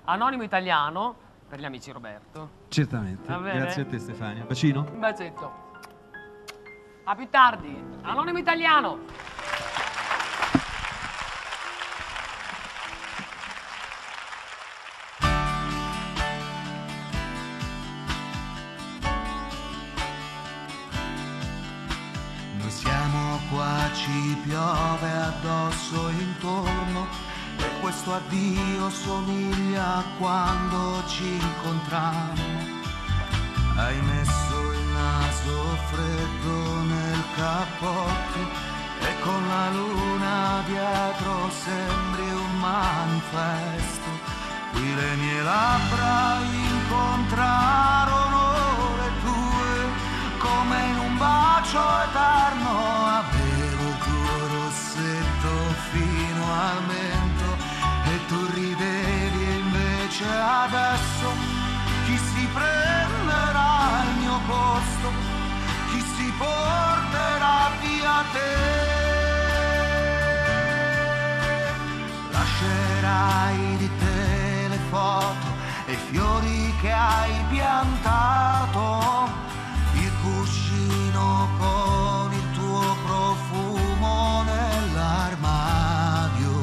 Anonimo italiano, per gli amici Roberto. Certamente. Va bene? Grazie a te Stefania. Bacino? Un bacetto. A più tardi. Anonimo italiano. Noi siamo qua, ci piove addosso intorno e questo addio somiglia a quando ci incontrammo. Hai messo il naso freddo nel cappotto e con la luna dietro sembri un manifesto. Qui le mie labbra incontrarono le tue come in un bacio eterno. Avevo il tuo rossetto fino al mento e tu ridevi e invece adesso chi si prenderà il mio posto, chi si porterà via te. Lascerai di te le foto e i fiori che hai piantato, il cuscino con il tuo profumo nell'armadio.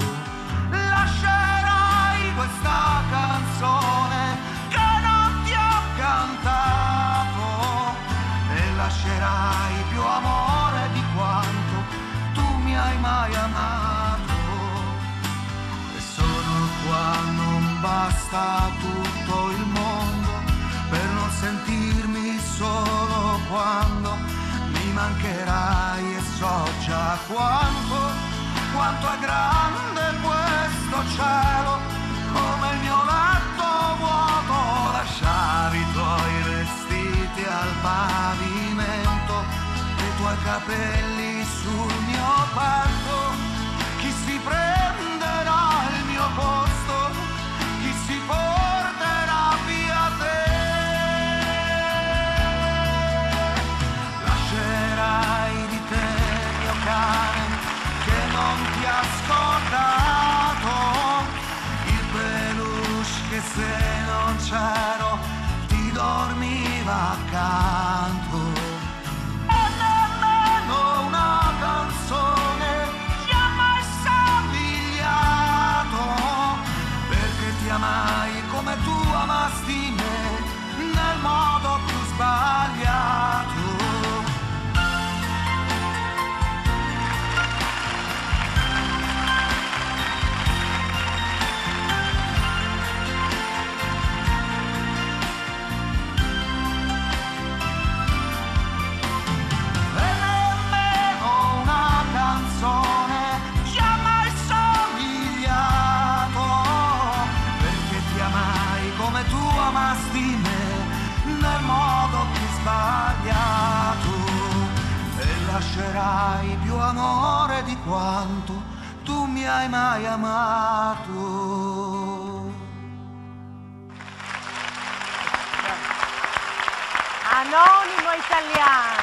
Lascerai questa canzone che non ti ho cantato e lascerai più amore di quanto tu mi hai mai amato. E sono qua, non basta tutto il mondo per non sentirmi solo quando mi mancherai e so già quanto è grande questo cielo, come il mio letto vuoto. Lasciavi i tuoi vestiti al pavimento e i tuoi capelli sul mio petto. Chi si prenderà il mio posto, chi si porterà via te. Lascerai di te il mio cane che non ti ha scordato, il peluche che se non c'ero ti dormiva accanto. E nemmeno una canzone ti ha mai somigliato, perché ti amai come tu amasti me, nel modo più sbagliato. Lascerai più amore di quanto tu mi hai mai amato. Anonimo italiano.